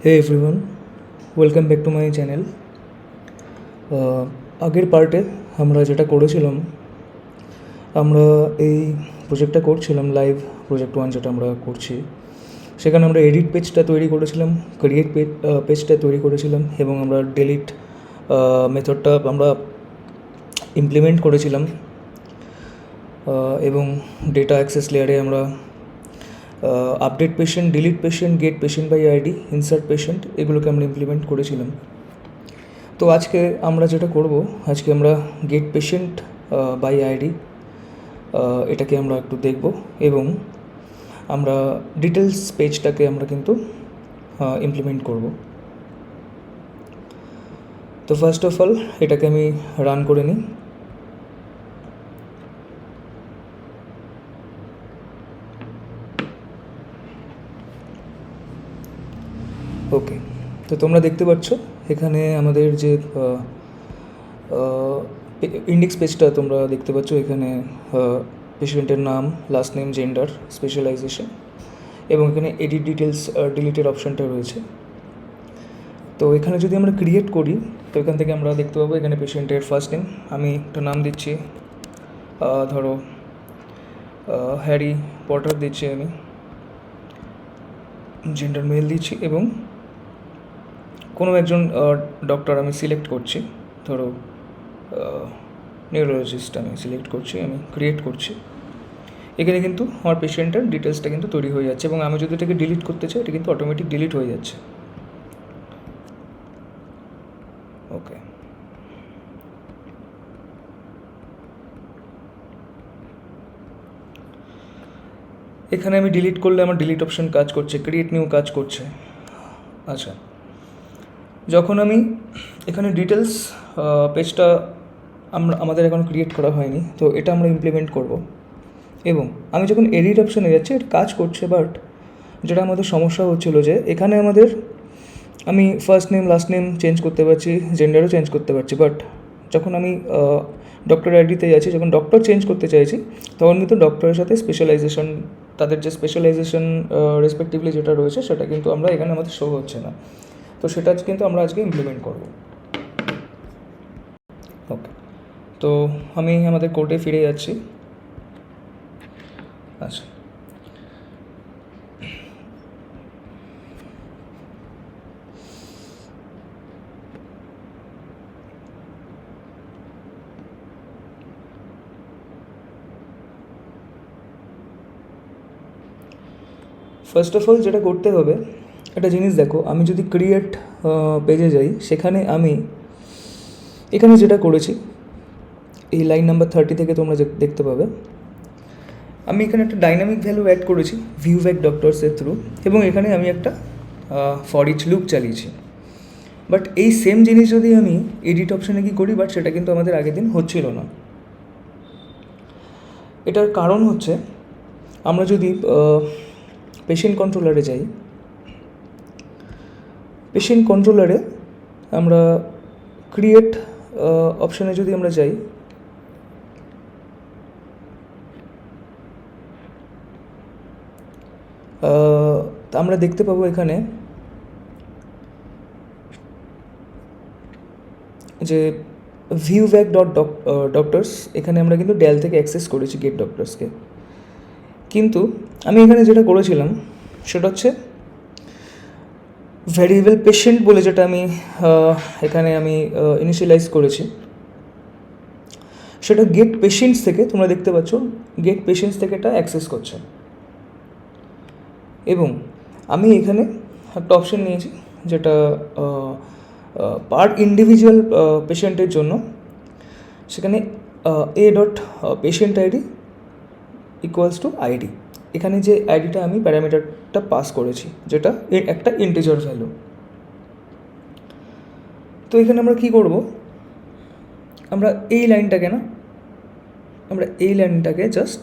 Hey everyone, welcome back to my channel. আগের পার্টে আমরা যেটা করেছিলাম, আমরা এই প্রজেক্টটা করছিলাম লাইভ প্রজেক্ট 1 যেটা আমরা করছি, সেখানে আমরা এডিট পেজটা তৈরি করেছিলাম, ক্রিয়েট পেজটা তৈরি করেছিলাম এবং আমরা ডিলিট মেথডটা আমরা ইমপ্লিমেন্ট করেছিলাম এবং ডেটা অ্যাক্সেস লেয়ারে আমরা update patient, delete patient, get patient by ID, insert patient এগুলোকে আমরা ইমপ্লিমেন্ট করেছিলাম। তো আজকে আমরা যেটা করব, আজকে আমরা গেট পেশেন্ট বাই আইডি এটাকে আমরা একটু দেখব এবং আমরা ডিটেলস পেজটাকে আমরা কিন্তু ইমপ্লিমেন্ট করব। তো ফার্স্ট অফ অল এটাকে আমি রান করে নিই। ওকে, তো তোমরা দেখতে পাচ্ছ এখানে আমাদের যে ইন্ডেক্স পেজটা তোমরা দেখতে পাচ্ছ, এখানে পেশেন্টের নাম, লাস্ট নেম, জেন্ডার, স্পেশালাইজেশন এবং এখানে এডিট ডিটেলস, ডিলিটের অপশানটা রয়েছে। তো এখানে যদি আমরা ক্রিয়েট করি তো এখান থেকে আমরা দেখতে পাবো এখানে পেশেন্টের ফার্স্ট নেম, আমি একটা নাম দিচ্ছি, ধরো হ্যারি পটার দিচ্ছি, আমি জেন্ডার মেল দিচ্ছি এবং কোনো একজন ডক্টর আমি সিলেক্ট করছি, ধরো নিউরোলজিস্ট আমি সিলেক্ট করছি, আমি ক্রিয়েট করছি। এখানে কিন্তু আমার পেশেন্টের ডিটেলসটা কিন্তু তৈরি হয়ে যাচ্ছে এবং আমি যদি এটাকে ডিলিট করতে চাই এটা কিন্তু অটোমেটিক ডিলিট হয়ে যাচ্ছে। ওকে, এখানে আমি ডিলিট করলে আমার ডিলিট অপশান কাজ করছে, ক্রিয়েট নিউ কাজ করছে। আচ্ছা, যখন আমি এখানে ডিটেলস পেজটা আমাদের এখন ক্রিয়েট করা হয়নি, তো এটা আমরা ইমপ্লিমেন্ট করব এবং আমি যখন এডিট অপশানে যাচ্ছি এটা কাজ করছে, বাট যেটা আমাদের সমস্যা হচ্ছিলো যে এখানে আমাদের আমি first name, last name change করতে পারছি, জেন্ডারও চেঞ্জ করতে পারছি, বাট যখন আমি ডক্টর আইডিতে যাচ্ছি, যখন ডক্টর চেঞ্জ করতে চাইছি তখন কিন্তু ডক্টরের সাথে স্পেশালাইজেশন, তাদের যে স্পেশালাইজেশন রেসপেক্টিভলি যেটা রয়েছে সেটা কিন্তু আমরা এখানে আমাদের শো হচ্ছে না। তো সেটা কিন্তু আমরা আজকে ইমপ্লিমেন্ট করব। ওকে, তো আমি আমাদের কোর্টে ফিরে যাচ্ছি। আচ্ছা, ফার্স্ট অফ অল যেটা করতে হবে, একটা জিনিস দেখো, আমি যদি ক্রিয়েট পেজে যাই সেখানে আমি এখানে যেটা করেছি এই লাইন নাম্বার 30 থেকে তোমরা দেখতে পাবে আমি এখানে একটা ডাইনামিক ভ্যালু অ্যাড করেছি ভিউ ব্যাক ডক্টরসের থ্রু এবং এখানে আমি একটা ফর ইচ লুপ চালিয়েছি। বাট এই সেম জিনিস যদি আমি এডিট অপশানে কি করি, বাট সেটা কিন্তু আমাদের আগের দিন হচ্ছিল না। এটার কারণ হচ্ছে আমরা যদি পেশেন্ট কন্ট্রোলারে যাই, পেশেন্ট কন্ট্রোলারে আমরা ক্রিয়েট অপশানে যদি আমরা যাই, আমরা দেখতে পাবো এখানে যে ভিউ ব্যাক ডক্টরস, এখানে আমরা কিন্তু ডেল থেকে অ্যাক্সেস করেছি গেট ডক্টরসকে। কিন্তু আমি এখানে যেটা করেছিলাম সেটা হচ্ছে ভ্যারিয়েবল পেশেন্ট বলে যেটা আমি এখানে আমি ইনিশিয়ালাইজ করেছি, সেটা গেট পেশেন্টস থেকে, তোমরা দেখতে পাচ্ছ গেট পেশেন্টস থেকে এটা অ্যাক্সেস করছে এবং আমি এখানে একটা অপশন নিয়েছি যেটা পার ইন্ডিভিজুয়াল পেশেন্টের জন্য, সেখানে A dot patient ID equals to ID, এখানে যে আইডিটা আমি প্যারামিটারটা পাস করেছি যেটা একটা ইন্টিজার ভ্যালু। তো এখানে আমরা কি করব, আমরা এই লাইনটাকে জাস্ট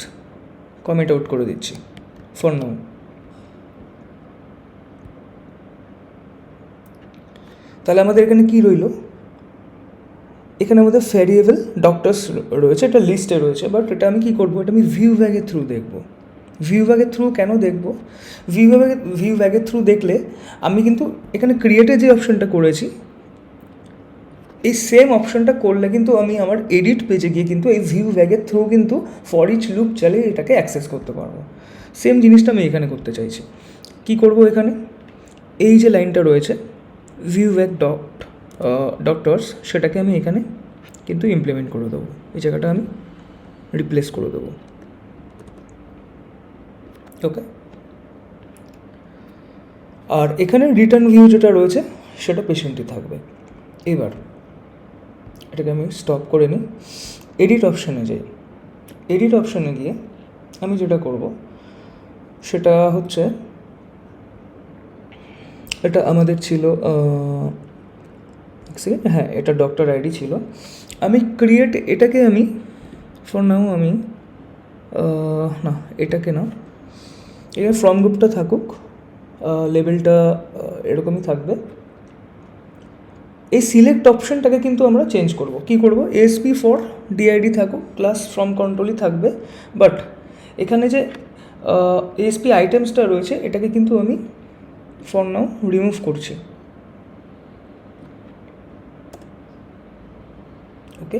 কমেন্ট আউট করে দিচ্ছি ফর নাও। তাহলে আমাদের এখানে কি রইল, এখানে আমাদের ভ্যারিয়েবল ডক্টরস রয়েছে, এটা লিস্টে রয়েছে, বাট এটা আমি কী করবো, এটা আমি ভিউ ব্যাগের থ্রু দেখব। ভিউ ব্যাগের থ্রু কেন দেখব? ভিউ ব্যাগের থ্রু দেখলে আমি কিন্তু এখানে ক্রিয়েটে যে অপশানটা করেছি, এই সেম অপশানটা করলে কিন্তু আমি আমার এডিট পেজে গিয়ে কিন্তু এই ভিউ ব্যাগের থ্রু কিন্তু ফর ইচ লুপ চালিয়ে এটাকে অ্যাক্সেস করতে পারবো। সেম জিনিসটা আমি এখানে করতে চাইছি। কি করব এখানে? এই যে লাইনটা রয়েছে ভিউ ব্যাগ ডক্টরস, সেটাকে আমি এখানে কিন্তু ইমপ্লিমেন্ট করে দেবো। এই জায়গাটা আমি রিপ্লেস করে দেবো। ওকে, আর এখানে রিটার্ন ভিউ যেটা রয়েছে সেটা পেশেন্টই থাকবে। এবার এটাকে আমি স্টপ করে নিই, এডিট অপশানে যাই। এডিট অপশানে গিয়ে আমি যেটা করব সেটা হচ্ছে, এটা আমাদের ছিল হ্যাঁ, এটা ডক্টর আইডি ছিল। আমি ক্রিয়েট, এটাকে আমি ফর নাও আমি না, এটাকে না, এখানে ফ্রম গ্রুপটা থাকুক, লেবেলটা এরকমই থাকবে। এই সিলেক্ট অপশানটাকে কিন্তু আমরা চেঞ্জ করব। কি করব? এসপি ফর ডিআইডি থাকুক, ক্লাস ফ্রম কন্ট্রোলই থাকবে, বাট এখানে যে এসপি আইটেমসটা রয়েছে এটাকে কিন্তু আমি ফর নাও রিমুভ করছি। ওকে,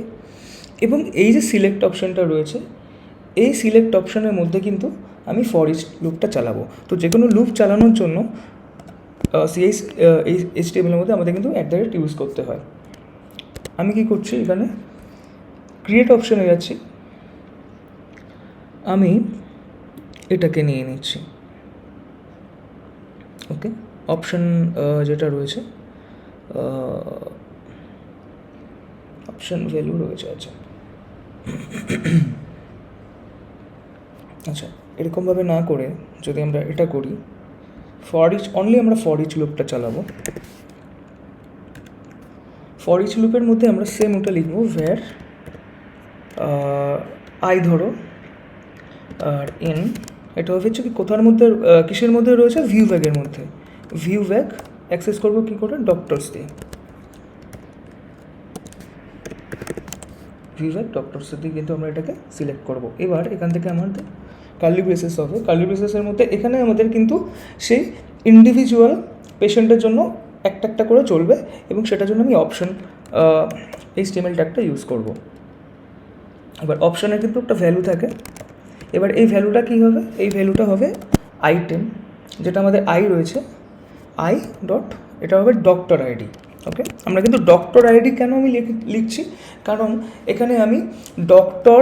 এবং এই যে সিলেক্ট অপশানটা রয়েছে, এই সিলেক্ট অপশানের মধ্যে কিন্তু আমি ফর ইচ লুপটা চালাবো। তো যে কোনো লুপ চালানোর জন্য এই HTML-এর মধ্যে আমাদের কিন্তু @ ইউজ করতে হয়। আমি কি করছি, এখানে ক্রিয়েট অপশানে যাচ্ছি, আমি এটাকে নিয়ে নিচ্ছি। ওকে, অপশান যেটা রয়েছে, অপশান ভ্যালু রয়েছে, আচ্ছা এরকমভাবে না করে যদি আমরা এটা করি, ফর ইচ অনলি, আমরা ফর ইচ লুপটা চালাবো। ফর ইচ লুপের মধ্যে আমরা সেম ওটা লিখবো, ভ্যার আই ধরো আর এন, এটা হচ্ছে কি কোথার মধ্যে, কিসের মধ্যে রয়েছে? ভিউ ব্যাগের মধ্যে। ভিউ ব্যাগ অ্যাক্সেস করবো কী করে? ডক্টরস দিয়ে। ভিউ ব্যাগ ডক্টরস দিয়ে কিন্তু আমরা এটাকে সিলেক্ট করব। এবার এখান থেকে আমাদের কার্লি ব্রেসেস হবে। কার্লি ব্রেসেসের মধ্যে এখানে আমাদের কিন্তু সেই ইন্ডিভিজুয়াল পেশেন্টের জন্য একটা একটা করে চলবে, এবং সেটার জন্য আমি অপশন HTML ট্যাগটা ইউজ করব। এবার অপশানে কিন্তু একটা ভ্যালু থাকে। এবার এই ভ্যালুটা কী হবে? এই ভ্যালুটা হবে আইটেম, যেটা আমাদের আই রয়েছে, আই ডট, এটা হবে ডক্টর আইডি। ওকে, আমরা কিন্তু ডক্টর আইডি কেন আমি লিখছি? কারণ এখানে আমি ডক্টর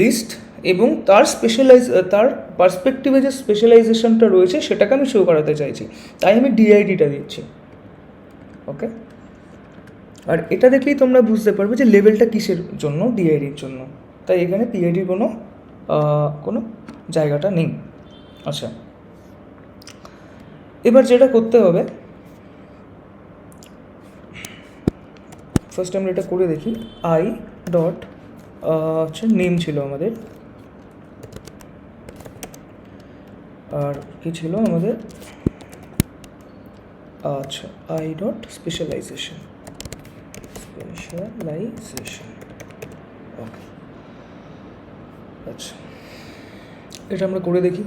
লিস্ট এবং তার পার্সপেক্টিভে যে স্পেশালাইজেশনটা রয়েছে সেটাকে আমি শো করাতে চাইছি, তাই আমি ডিআইডিটা দিচ্ছি। ওকে, আর এটা দেখলেই তোমরা বুঝতে পারবে যে লেভেলটা কিসের জন্য, ডিআইডির জন্য, তাই এখানে পিআইডির কোনো জায়গাটা নেই। আচ্ছা, এবার যেটা করতে হবে, ফার্স্ট আমরা এটা করে দেখি। আই ডট হচ্ছে নেম ছিল আমাদের, আর কি ছিল আমাদের, আচ্ছা আই ডট স্পেশালাইজেশন। ওকে, আচ্ছা এটা আমরা করে দেখি।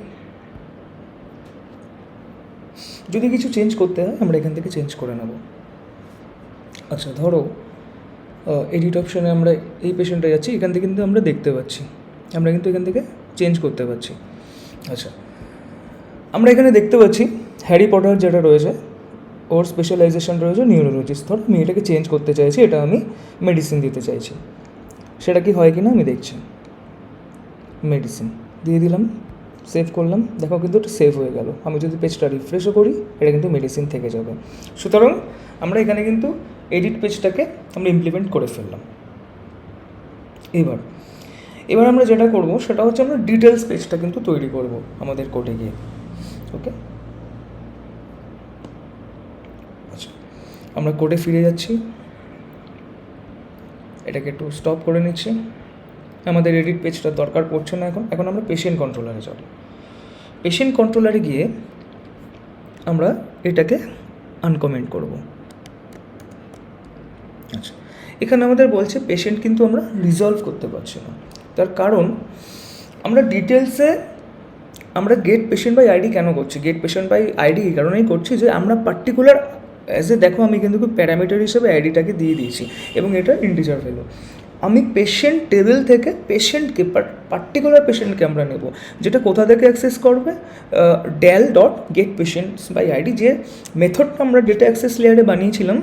যদি কিছু চেঞ্জ করতে হয় আমরা এখান থেকে চেঞ্জ করে নেব। আচ্ছা ধরো এডিট অপশানে আমরা এই পেশেন্টে যাচ্ছি, এখান থেকে কিন্তু আমরা দেখতে পাচ্ছি, আমরা কিন্তু এখান থেকে চেঞ্জ করতে পারছি। আচ্ছা, আমরা এখানে দেখতে পাচ্ছি হ্যারি পটার যেটা রয়েছে ওর স্পেশালাইজেশন রয়েছে নিউরোলজিস্ট। ধর আমি এটাকে চেঞ্জ করতে চাইছি, এটা আমি মেডিসিন দিতে চাইছি, সেটা কি হয় কি না আমি দেখছি। মেডিসিন দিয়ে দিলাম, সেভ করলাম, দেখো কিন্তু এটা সেভ হয়ে গেল। আমি যদি পেজটা রিফ্রেশও করি এটা কিন্তু মেডিসিন থেকে যাবে। সুতরাং আমরা এখানে কিন্তু এডিট পেজটাকে আমরা ইমপ্লিমেন্ট করে ফেললাম। এবার আমরা যেটা করব সেটা হচ্ছে আমরা ডিটেলস পেজটা কিন্তু তৈরি করব আমাদের কোডে গিয়ে। ওকে, আচ্ছা আমরা কোডে ফিরে যাচ্ছি, এটাকে একটু স্টপ করে নিচ্ছি। আমাদের এডিট পেজটা দরকার পড়ছে না এখন আমরা পেশেন্ট কন্ট্রোলারে যাব। পেশেন্ট কন্ট্রোলারে গিয়ে আমরা এটাকে আনকমেন্ট করব। আচ্ছা, এখানে আমাদের বলছে পেশেন্ট কিন্তু আমরা রিজলভ করতে পারছি না, তার কারণ আমরা ডিটেলসে আমরা গেট পেশেন্ট বাই আইডি কেন করছি? গেট পেশেন্ট বাই আইডি এই কারণেই করছি যে আমরা পার্টিকুলার অ্যাজ এ দেখো আমি কিন্তু প্যারামিটার হিসেবে আইডিটাকে দিয়ে দিয়েছি এবং এটা ইন্টিজার ভ্যালু। আমি পেশেন্ট টেবিল থেকে পেশেন্টকে পার্টিকুলার পেশেন্টকে আমরা নেব, যেটা কোথা থেকে অ্যাক্সেস করবে? DAL dot get patients by ID, যে মেথডটা আমরা ডেটা অ্যাক্সেস লেয়ারে বানিয়েছিলাম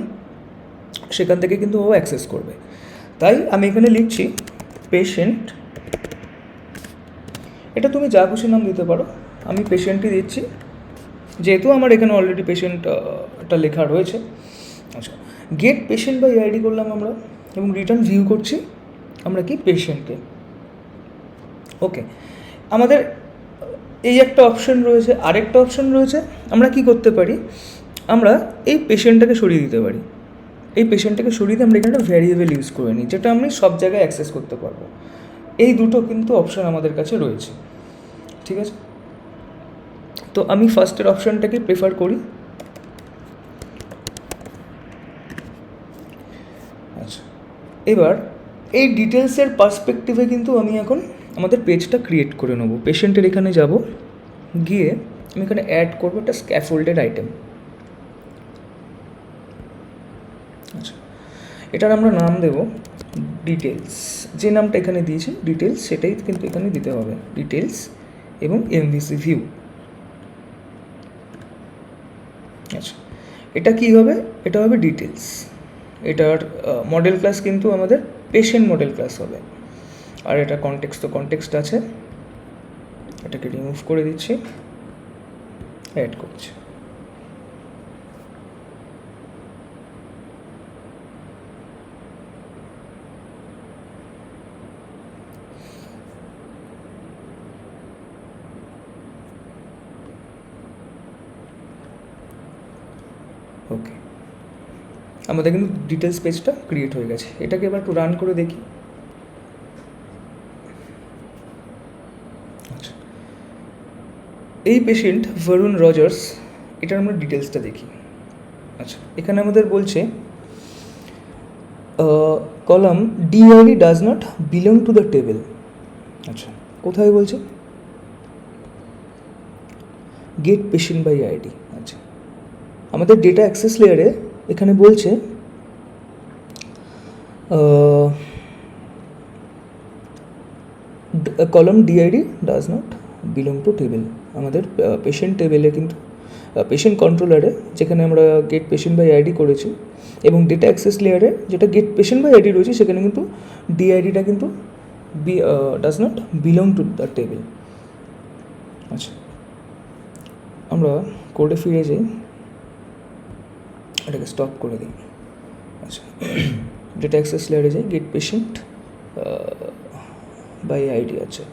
সেখান থেকে কিন্তু ও অ্যাক্সেস করবে। তাই আমি এখানে লিখছি পেশেন্ট, এটা তুমি যা খুশি নাম দিতে পারো, আমি পেশেন্টই দিচ্ছি যেহেতু আমার এখানে অলরেডি পেশেন্টটা লেখা রয়েছে। আচ্ছা, গেট পেশেন্ট বাই আইডি করলাম আমরা এবং রিটার্ন ভিউ করছি আমরা কি পেশেন্টকে। ওকে, আমাদের এই একটা অপশন রয়েছে, আরেকটা অপশন রয়েছে, আমরা কি করতে পারি? আমরা এই পেশেন্টটাকে সরিয়ে দিতে পারি। এই পেশেন্টটাকে সরিয়ে দিয়ে আমরা এখানে একটা ভ্যারিয়েবল ইউজ করে নিই, যেটা আমি সব জায়গায় অ্যাক্সেস করতে পারবো। এই দুটো কিন্তু অপশান আমাদের কাছে রয়েছে, ঠিক আছে? তো আমি ফার্স্টের অপশানটাকে প্রেফার করি। আচ্ছা, এবার এই ডিটেলসের পার্সপেক্টিভে কিন্তু আমি এখন আমাদের পেজটা ক্রিয়েট করে নেবো। পেশেন্টের এখানে যাব, গিয়ে আমি এখানে অ্যাড করবো একটা স্ক্যাফোল্ডেড আইটেম। আচ্ছা, এটার আমরা নাম দেব ডিটেলস। যে নামটা এখানে দিয়েছি ডিটেলস, সেটাই কিন্তু এখানে দিতে হবে, ডিটেলস এবং এমভিসি ভিউ। আচ্ছা, এটা কি হবে? এটা হবে ডিটেলস। এটার মডেল ক্লাস কিন্তু আমাদের পেশেন্ট মডেল ক্লাস হবে। আর এটা কনটেক্সট, তো কনটেক্সট আছে, এটাকে রিমুভ করে দিচ্ছি, অ্যাড করছি। ওকে, আমাদের কিন্তু ডিটেলস পেজটা ক্রিয়েট হয়ে গেছে। এটাকে এবার একটু রান করে দেখি। আচ্ছা, এই পেশেন্ট ভারুণ রজার্স, এটার আমরা ডিটেলসটা দেখি। আচ্ছা, এখানে আমাদের বলছে column DID does not belong to the table. আচ্ছা, কোথায় বলছে? Get patient by ID. আচ্ছা, আমাদের ডেটা অ্যাক্সেস লেয়ারে এখানে বলছে column DID does not belong to table. আমাদের পেশেন্ট টেবিলে কিন্তু পেশেন্ট কন্ট্রোলারে যেখানে আমরা গেট পেশেন্ট বাই আইডি করেছি এবং ডেটা অ্যাক্সেস লেয়ারে যেটা গেট পেশেন্ট বাই আইডি রয়েছে সেখানে কিন্তু ডিআইডিটা কিন্তু does not belong to the table. আচ্ছা, আমরা কোডে ফিরে যাই, এটাকে স্টপ করে দিই। আচ্ছা, ডেটা অ্যাক্সেস লেয়ারে যাই, গেট পেশেন্ট বাই আইডি আছে।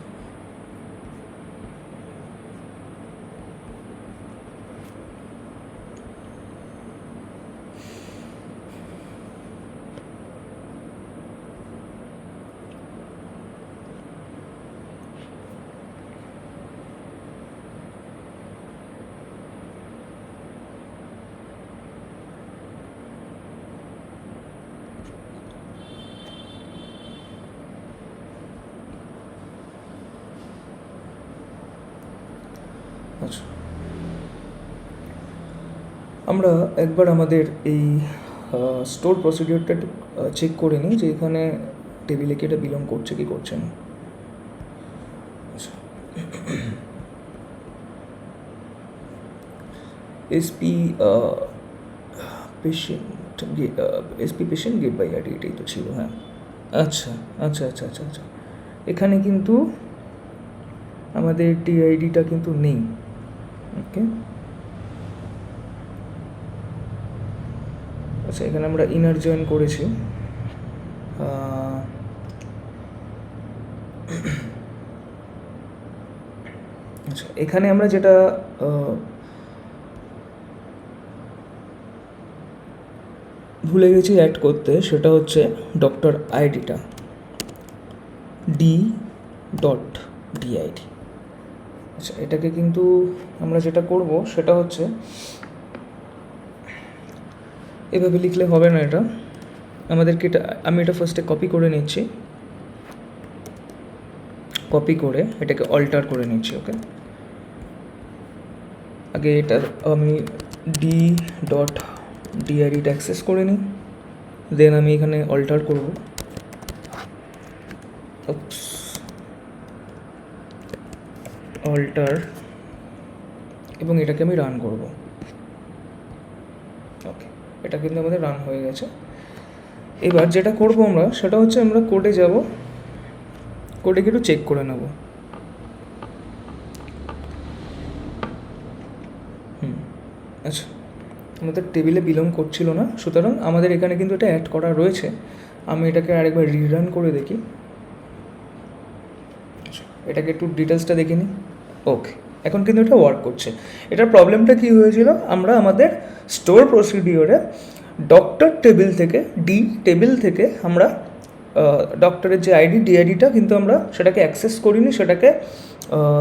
আচ্ছা, আমরা একবার আমাদের এই স্টোর প্রসিডিওরটা চেক করে নিই যে এখানে টেবিলে কি এটা বিলং করছে কি করছে না। আচ্ছা, SP patient SP patient get by ID, এটাই তো ছিল। হ্যাঁ, আচ্ছা আচ্ছা আচ্ছা আচ্ছা আচ্ছা, এখানে কিন্তু আমাদের টিআইডিটা কিন্তু নেই। ওকে, আচ্ছা, এখানে আমরা ইনার জয়েন করেছি। আচ্ছা, এখানে আমরা যেটা ভুলে গেছি অ্যাড করতে, সেটা হচ্ছে ডক্টর আইডিটা, d.ডিআইডি। আচ্ছা, এটাকে কিন্তু আমরা যেটা করব সেটা হচ্ছে এভাবে লিখলে হবে না, এটা আমাদেরকে আমি এটা ফার্স্টে কপি করে নিচ্ছি, কপি করে এটাকে অল্টার করে নিচ্ছি। ওকে, আগে এটার আমি ডি ডট ডিআরইটা অ্যাক্সেস করে নিই, দেন আমি এখানে অল্টার করব, অল্টার, এবং এটাকে আমি রান করব। ওকে, এটা কিন্তু আমাদের রান হয়ে গেছে। এবার যেটা করব আমরা সেটা হচ্ছে আমরা কোডে যাব, কোডে একটু চেক করে নেব। আচ্ছা, আমাদের টেবিলে বিলং করছিল না, সুতরাং আমাদের এখানে কিন্তু এটা অ্যাড করা রয়েছে। আমি এটাকে আরেকবার রিরান করে দেখি। আচ্ছা, এটাকে একটু ডিটেলসটা দেখে নিই। ওকে, এখন কিন্তু এটা ওয়ার্ক করছে। এটার প্রবলেমটা কী হয়েছিল, আমরা আমাদের স্টোর প্রসিডিওরে ডক্টর টেবিল থেকে, ডি টেবিল থেকে আমরা ডক্টরের যে আইডি ডিআইডিটা কিন্তু আমরা সেটাকে অ্যাক্সেস করিনি, সেটাকে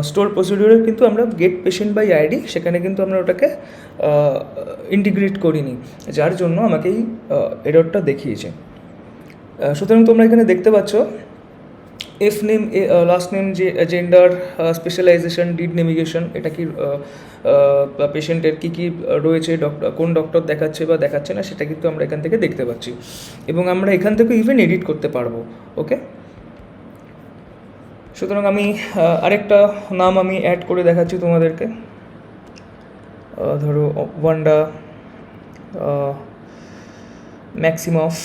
স্টোর প্রসিডিওরে কিন্তু আমরা গেট পেশেন্ট বাই আইডি সেখানে কিন্তু আমরা ওটাকে ইন্টিগ্রেট করিনি, যার জন্য আমাকে এই এররটা দেখিয়েছে। সুতরাং তোমরা এখানে দেখতে পাচ্ছ এফ নেম, লাস্ট নেম, যে জেন্ডার, স্পেশালাইজেশন, ডিড নেভিগেশন, এটা কি পেশেন্টের কী কী রয়েছে, কোন ডক্টর দেখাচ্ছে বা দেখাচ্ছে না, সেটা কিন্তু আমরা এখান থেকে দেখতে পাচ্ছি, এবং আমরা এখান থেকে ইভেন এডিট করতে পারবো। ওকে, সুতরাং আমি আরেকটা নাম আমি অ্যাড করে দেখাচ্ছি তোমাদেরকে। ধরো ওয়ান্ডা ম্যাক্সিমফ,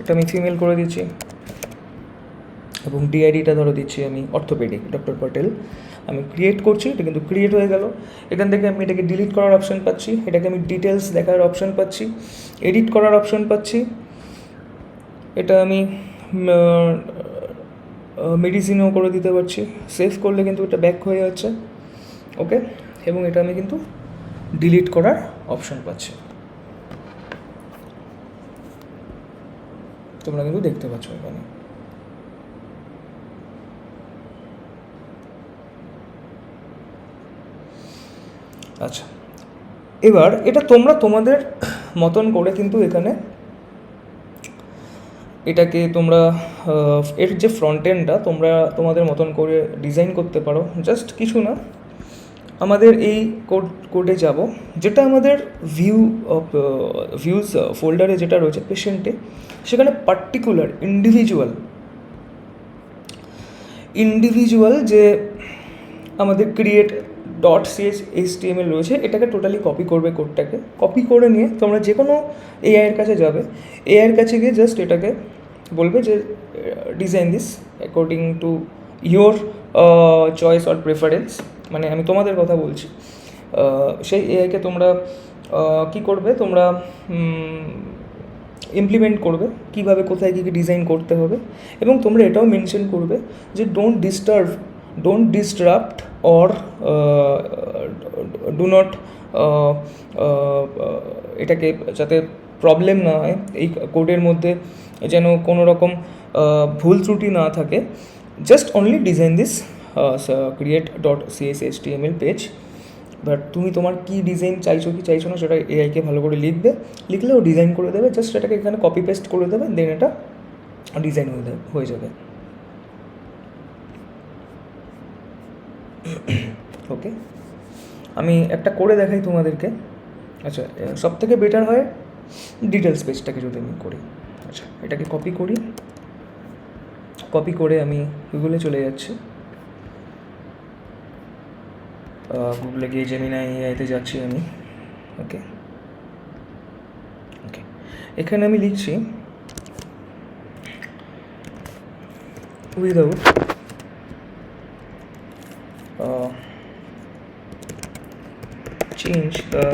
এটা আমি ফিমেল করে দিচ্ছি, এবং ডিআইডিটা ধরো দিচ্ছি আমি অর্থোপেডিক ডক্টর পটেল। আমি ক্রিয়েট করছি, এটা কিন্তু ক্রিয়েট হয়ে গেল। এখান থেকে আমি এটাকে ডিলিট করার অপশান পাচ্ছি, এটাকে আমি ডিটেলস দেখার অপশান পাচ্ছি, এডিট করার অপশান পাচ্ছি, এটা আমি মেডিসিনও করে দিতে পারছি। সেভ করলে কিন্তু এটা ব্যাক হয়ে যাচ্ছে। ওকে, এবং এটা আমি কিন্তু ডিলিট করার অপশান পাচ্ছি, তোমরা কিন্তু দেখতে পাচ্ছ এখানে। আচ্ছা, এবার এটা তোমরা তোমাদের মতন করে কিন্তু এখানে এটাকে তোমরা এর যে ফ্রন্ট এন্ডটা তোমরা তোমাদের মতন করে ডিজাইন করতে পারো। জাস্ট কিছু না, আমাদের এই কোডে যাব, যেটা আমাদের ভিউজ ফোল্ডারে যেটা রয়েছে পেশেন্টে, সেখানে পার্টিকুলার ইন্ডিভিজুয়াল যে আমাদের ক্রিয়েট ডট HTML রয়েছে, এটাকে টোটালি কপি করবে, কোডটাকে কপি করে নিয়ে তোমরা যে কোনো এআইয়ের কাছে যাবে, এআইয়ের কাছে গিয়ে জাস্ট এটাকে বলবে যে design this according to your choice or preference, মানে আমি তোমাদের কথা বলছি। সেই এআইকে তোমরা কী করবে, তোমরা ইমপ্লিমেন্ট করবে কীভাবে, কোথায় কী কী ডিজাইন করতে হবে, এবং তোমরা এটাও মেনশন করবে যে ডোন্ট ডিস্টারাপ্ট অর ডু নট, এটাকে যাতে প্রবলেম না হয়, এই কোডের মধ্যে যেন কোনো রকম ভুল ত্রুটি না থাকে। Just only design this create dot HTML page. But তুমি তোমার কী ডিজাইন চাইছো কি চাইছো না সেটা এআইকে ভালো করে লিখলে ও ডিজাইন করে দেবে। জাস্ট এটাকে এখানে কপি পেস্ট করে দেবে, দেন এটা ডিজাইন হয়ে যাবে। ওকে, আমি একটা করে দেখাই তোমাদেরকে। আচ্ছা, সব থেকে বেটার হয় ডিটেলস পেজটাকে যদি আমি করি। আচ্ছা, এটাকে কপি করে আমি গুগলে চলে যাচ্ছি, গুগলে গিয়ে জেমিনাই এআইতে যাচ্ছি আমি। ওকে, এখানে আমি লিখছি without change the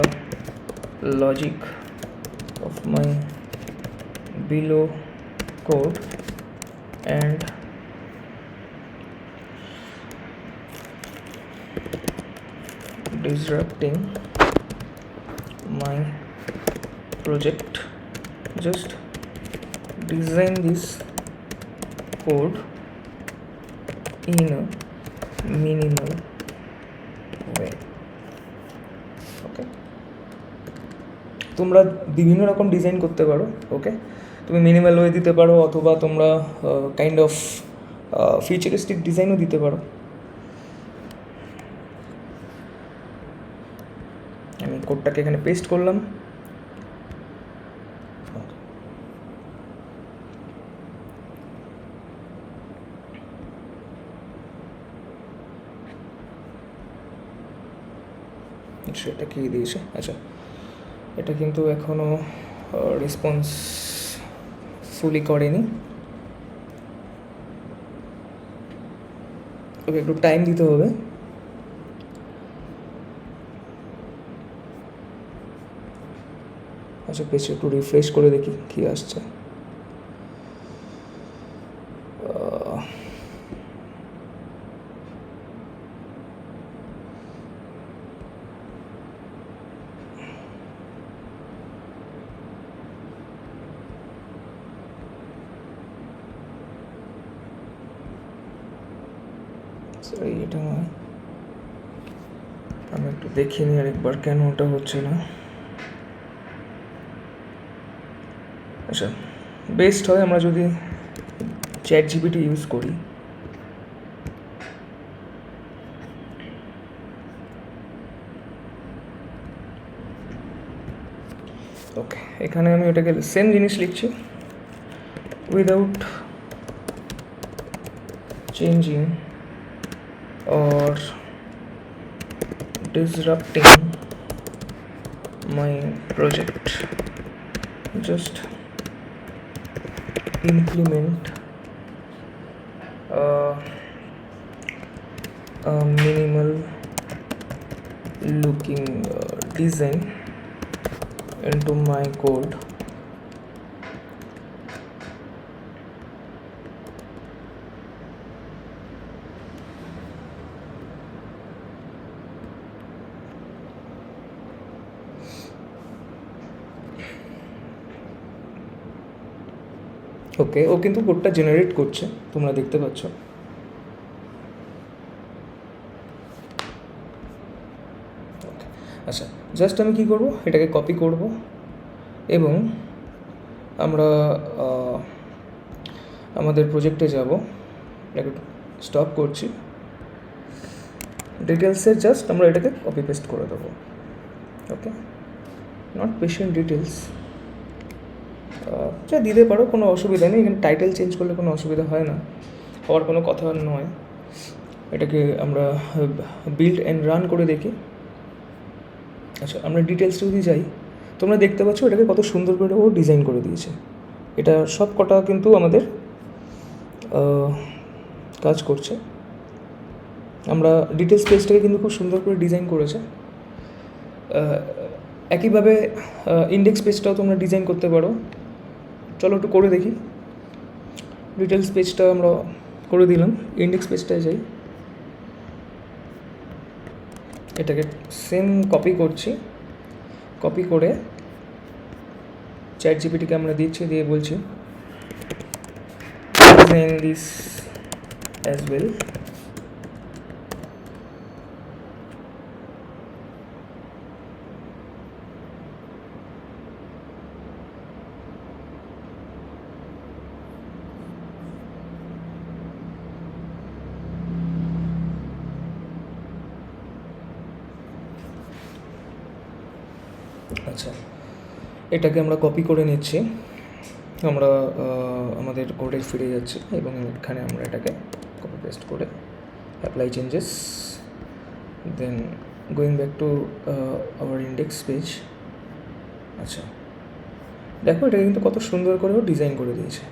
logic of my below code and disrupting my project. Just design this code in a minimal way. ওকে, তোমরা বিভিন্ন রকম ডিজাইন করতে পারো। ওকে, তুমি মিনিমাল ওয়ে দিতে পারো, অথবা তোমরা কাইন্ড অফ ফিউচারিস্টিক ডিজাইনও দিতে পারো। আমি কোডটাকে এখানে পেস্ট করলাম। সেটা কি দিয়েছে? আচ্ছা, এটা কিন্তু এখনও রেসপন্স ফুলি করেনি। ওকে, একটু টাইম দিতে হবে। আচ্ছা, পেজে একটু রিফ্রেশ করে দেখি কী আসছে। সরি, এটা নয়, আমি একটু দেখিনি আরেকবার কেন ওটা হচ্ছে না। আচ্ছা, বেস্ট হয় আমরা যদি ChatGPT ইউজ করি। ওকে, এখানে আমি ওটাকে সেম জিনিস লিখছি, without changing or disrupting my project, just implement a minimal looking design into my code. ওকে, ও কিন্তু কোডটা জেনারেট করছে, তোমরা দেখতে পাচ্ছ। ওকে, আচ্ছা, জাস্ট আমি কী করব, এটাকে কপি করব এবং আমরা আমাদের প্রজেক্টে যাব। এটাকে স্টপ করছি, ডিটেলসে জাস্ট আমরা এটাকে কপি পেস্ট করে দেবো। ওকে, নট পেশেন্ট ডিটেলস, যা দিতে পারো, কোনো অসুবিধা নেই। এখানে টাইটেল চেঞ্জ করলে কোনো অসুবিধা হয় না, হওয়ার কোনো কথা নয়। এটাকে আমরা বিল্ড অ্যান্ড রান করে দেখি। আচ্ছা, আমরা ডিটেলস যদি যাই, তোমরা দেখতে পাচ্ছ এটাকে কত সুন্দর করে ও ডিজাইন করে দিয়েছে। এটা সব কটা কিন্তু আমাদের কাজ করছে। আমরা ডিটেলস পেজটাকে কিন্তু খুব সুন্দর করে ডিজাইন করেছে। একইভাবে ইন্ডেক্স পেজটাও তোমরা ডিজাইন করতে পারো। চলো একটু করে দেখি। ডিটেলস পেজটা আমরা করে দিলাম, ইন্ডেক্স পেজটায় যাই, এটাকে সেম কপি করছি। কপি করে ChatGPTকে আমরা দিচ্ছি, দিয়ে বলছি ডিজাইন দিস অ্যাজ ওয়েল। আচ্ছা, এটাকে আমরা কপি করে নিচ্ছি, আমরা আমাদের কোডে ফিরে যাচ্ছি এবং এখানে আমরা এটাকে কপি পেস্ট করে apply changes, then going back to our index page. আচ্ছা, দেখো এটা কিন্তু কত সুন্দর করেও ডিজাইন করে দিয়েছে।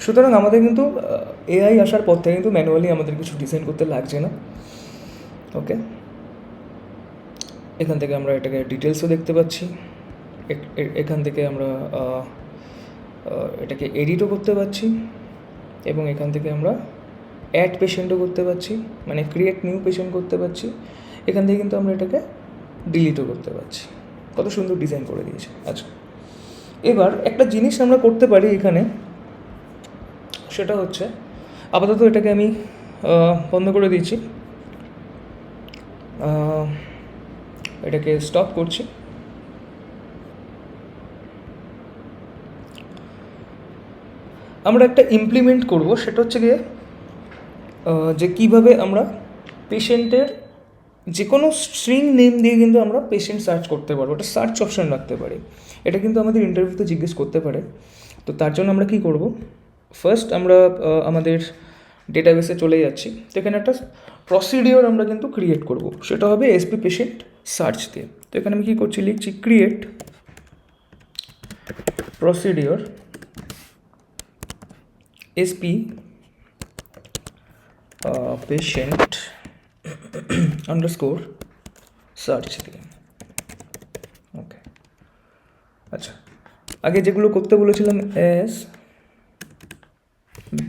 সুতরাং আমাদের কিন্তু এআই আসার পর থেকে কিন্তু ম্যানুয়ালি আমাদের কিছু ডিজাইন করতে লাগছে না। ওকে, এখান থেকে আমরা এটাকে ডিটেলসও দেখতে পাচ্ছি, এখান থেকে আমরা এটাকে এডিটও করতে পারছি এবং এখান থেকে আমরা অ্যাড পেশেন্টও করতে পারছি, মানে ক্রিয়েট নিউ পেশেন্ট করতে পারছি। এখান থেকে কিন্তু আমরা এটাকে ডিলিটও করতে পারছি। কত সুন্দর ডিজাইন করে দিয়েছে। আচ্ছা, এবার একটা জিনিস আমরা করতে পারি এখানে, সেটা হচ্ছে আপাতত এটাকে আমি বন্ধ করে দিচ্ছি, এটাকে স্টপ করছি। আমরা একটা ইমপ্লিমেন্ট করব, সেটা হচ্ছে গিয়ে যে কীভাবে আমরা পেশেন্টের যে কোনো স্ট্রিং নেম দিয়ে কিন্তু আমরা পেশেন্ট সার্চ করতে পারবো, ওটা সার্চ অপশন রাখতে পারি। এটা কিন্তু আমাদের ইন্টারভিউতে জিজ্ঞেস করতে পারে। তো তার জন্য আমরা কী করব, ফার্স্ট আমরা আমাদের ডেটাবেসে চলে যাচ্ছি। তো এখানে একটা প্রসিডিওর আমরা কিন্তু ক্রিয়েট করব, সেটা হবে এসপি পেশেন্ট সার্চ দিয়ে। তো এখানে আমি কী করছি, লিখছি create procedure SP patient underscore search দিয়ে। ওকে, আচ্ছা, আগে যেগুলো করতে বলেছিলাম এস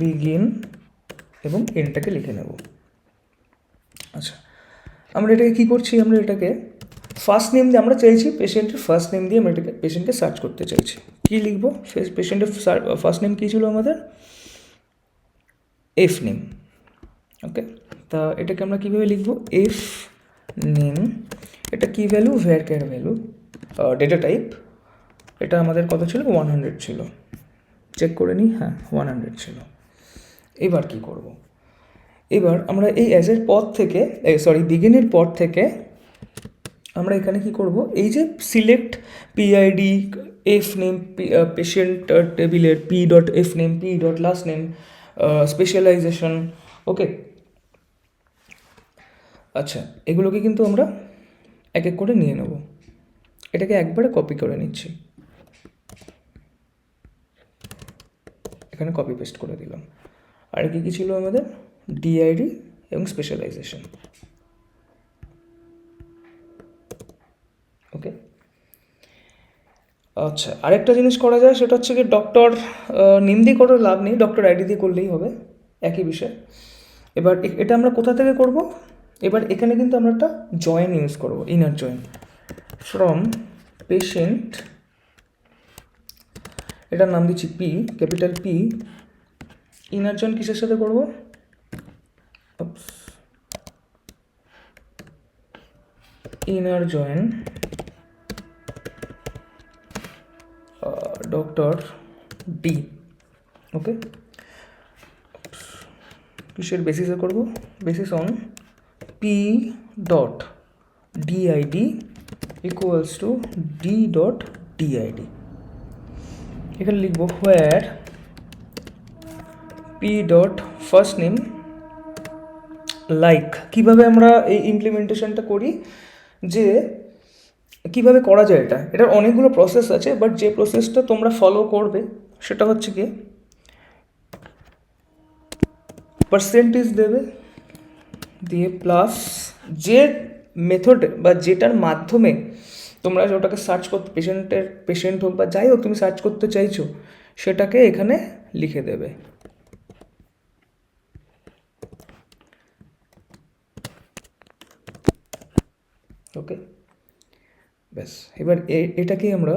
বিগিন এবং এনটাকে লিখে নেব। আচ্ছা, আমরা এটাকে কী করছি, আমরা এটাকে ফার্স্ট নেম দিয়ে আমরা চাইছি, পেশেন্টের ফার্স্ট নেম দিয়ে আমরা এটাকে পেশেন্টকে সার্চ করতে চাইছি। কী লিখবো, পেশেন্টের ফার্স্ট নেম কী ছিল আমাদের, এফ নেম। ওকে, তা এটাকে আমরা কীভাবে লিখবো, এফ নেম, এটা কী ভ্যালু, ভ্যারক্যার ভ্যালু, ডেটা টাইপ, এটা আমাদের কত ছিল, 100 ছিল, চেক করে নিই, হ্যাঁ 100 ছিল। এবার কি করব, এবার আমরা এই অ্যাজের পর থেকে, বিগিনের পর থেকে আমরা এখানে কি করব, এই যে select PID F name, patient টেবিলের P dot F name, P dot last name, specialization, okay. আচ্ছা, এগুলোকে কিন্তু আমরা এক এক করে নিয়ে নেব। এটাকে একবারে কপি করে নিচ্ছি, এখানে কপি পেস্ট করে দিলাম। আর কি ছিল আমাদের, ডিআইডি এবং স্পেশালাইজেশন। ওকে, আচ্ছা, আরেকটা জিনিস করা যায়, সেটা হচ্ছে কি ডক্টর নেম দিয়ে করার লাভ নেই, ডক্টর আইডি দিয়ে করলেই হবে, একই বিষয়। এবার এটা আমরা কোথা থেকে করব, এবার এখানে কিন্তু আমরা একটা জয়েন ইউজ করব, ইনার জয়েন ফ্রম পেশেন্ট, এটার নাম দিচ্ছি P, capital P, inner join কিসের সাথে করব, inner join doctor D. Okay, কিসের বেসিসে করব, basis on P dot DID equals to D dot DID. এখানে লিখবো where P dot first name like. কীভাবে আমরা এই ইমপ্লিমেন্টেশনটা করি, যে কীভাবে করা যায় এটা, এটার অনেকগুলো প্রসেস আছে, বাট যে প্রসেসটা তোমরা ফলো করবে সেটা হচ্ছে কি, পার্সেন্টেজ দেবে, দিয়ে প্লাস যে মেথড বা যেটার মাধ্যমে তোমরা ওটাকে সার্চ করতে, পেশেন্ট হোক বা যাই হোক তুমি সার্চ করতে চাইছো, সেটাকে এখানে লিখে দেবে। ওকে, ব্যাস, এবার এটাকে আমরা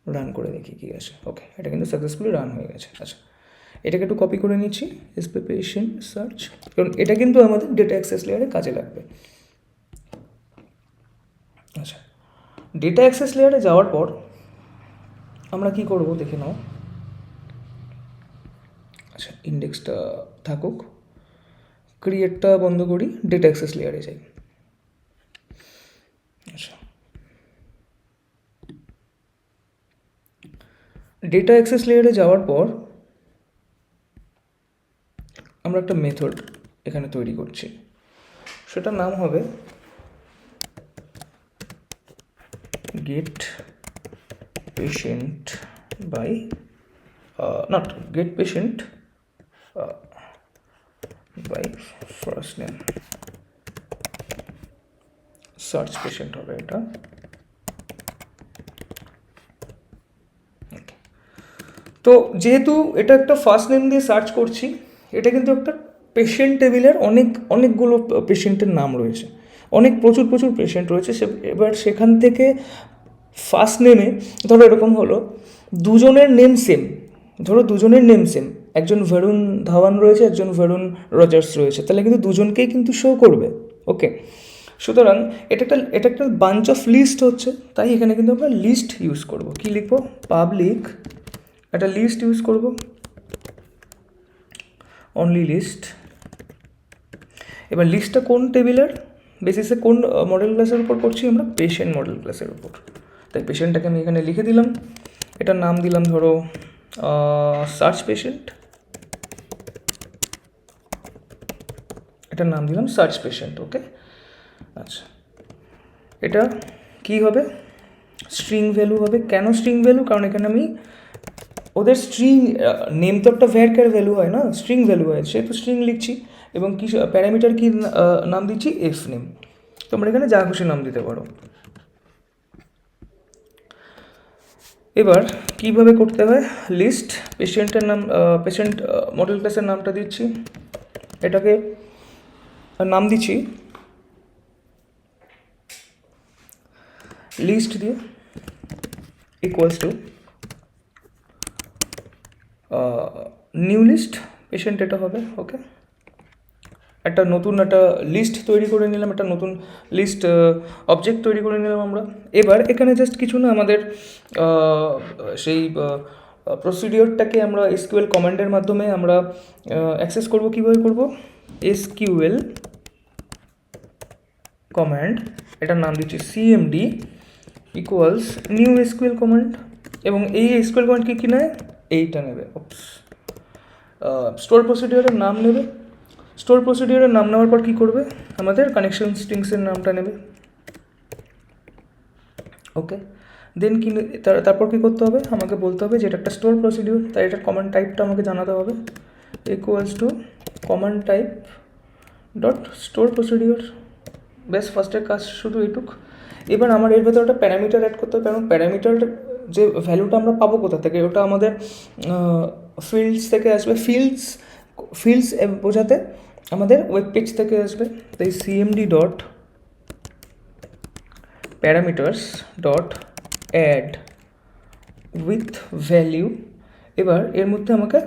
রান করে দেখি কী আছে। ওকে, এটা কিন্তু সাকসেসফুলি রান হয়ে গেছে। আচ্ছা, এটাকে একটু কপি করে নিচ্ছি, এসপি পেশেন্ট সার্চ, কারণ এটা কিন্তু আমাদের ডেটা অ্যাক্সেস লেয়ারে কাজে লাগবে। আচ্ছা, ডেটা অ্যাক্সেস লেয়ারে যাওয়ার পর আমরা কি করব দেখে নাও। আচ্ছা, ইন্ডেক্সটা থাকুক, ক্রিয়েটটা বন্ধ করি, ডেটা অ্যাক্সেস লেয়ারে যাই। আচ্ছা, ডেটা অ্যাক্সেস লেয়ারে যাওয়ার পর আমরা একটা মেথড এখানে তৈরি করছি, সেটার নাম হবে get patient by not get patient by first name, search patient হবে এটা। তো যেহেতু এটা একটা ফার্স্ট নেম দিয়ে সার্চ করছি, এটা কিন্তু একটা পেশেন্ট টেবিলের অনেকগুলো পেশেন্টের নাম রয়েছে, প্রচুর পেশেন্ট রয়েছে। এবার সেখান থেকে ফার্স্ট নেমে ধরো এরকম হলো, দুজনের নেম সেম, একজন ভরুণ ধাওয়ান রয়েছে, একজন ভরুণ রজার্স রয়েছে, তাহলে কিন্তু দুজনকেই কিন্তু শো করবে। ওকে, সুতরাং এটা একটা বাঞ্চ অফ লিস্ট হচ্ছে, তাই এখানে কিন্তু আমরা লিস্ট ইউজ করব। কি লিখবো, পাবলিক একটা লিস্ট ইউজ করব, অনলি লিস্ট। এবার লিস্টটা কোন টেবিলের বেসিসে, কোন মডেল ক্লাসের উপর করছি আমরা? পেশেন্ট মডেল ক্লাসের উপর। তাই পেশেন্টটাকে আমি এখানে লিখে দিলাম, এটার নাম দিলাম ধরো সার্চ পেশেন্ট, এটার নাম দিলাম সার্চ পেশেন্ট। ওকে, আচ্ছা, এটা কি হবে? স্ট্রিং ভ্যালু হবে। কেন স্ট্রিং ভ্যালু? কারণ এখানে আমি ওদের স্ট্রিং নেম তো একটা ভ্যারকার ভ্যালু হয় না, স্ট্রিং ভ্যালু হয়, সেহেতু স্ট্রিং লিখছি। এবং কি প্যারামিটার কি নাম দিচ্ছি? F name. তোমরা এখানে যা খুশি নাম দিতে পারো। এবার কিভাবে করতে হয়? লিস্ট পেশেন্টের নাম, পেশেন্ট মডেল ক্লাসের নামটা দিচ্ছি, এটাকে নাম দিচ্ছি লিস্ট দিয়ে equals to new list patient, এটা হবে। ওকে, একটা নতুন একটা লিস্ট তৈরি করে নিলাম, একটা নতুন লিস্ট অবজেক্ট তৈরি করে নিলাম আমরা। এবার এখানে জাস্ট কিছু না, আমাদের সেই প্রসিডিওরটাকে আমরা এসকিউএল কমান্ডের মাধ্যমে আমরা অ্যাক্সেস করব। কীভাবে করব? এসকিউএল কমান্ড, এটার নাম দিচ্ছি CMD equals new SQL command. এবং এই এসকিউএল কমান্ড কী নেয়? এইটা নেবে, স্টোর প্রসিডিওরের নাম নেবে। স্টোর প্রসিডিওরের নাম নেওয়ার পর কী করবে? আমাদের কানেকশন স্ট্রিংসের নামটা নেবে। ওকে, দেন কি তারপর কী করতে হবে? আমাকে বলতে হবে যে এটা একটা স্টোর প্রসিডিওর, তাই এটার কমান্ড টাইপটা আমাকে জানাতে হবে, equals to command type dot store procedure. ব্যাস, ফার্স্টের কাজ শুধু এইটুক। এবার আমার এর ভেতরে একটা প্যারামিটার অ্যাড করতে হবে, কারণ প্যারামিটার যে ভ্যালুটা আমরা পাবো কোথা থেকে? ওটা আমাদের ফিল্ডস থেকে আসবে। ফিল্ডস বোঝাতে আমাদের ওয়েব পেজ থেকে আসবে। তাই CMD dot parameters dot add with value. এবার এর মধ্যে আমাকে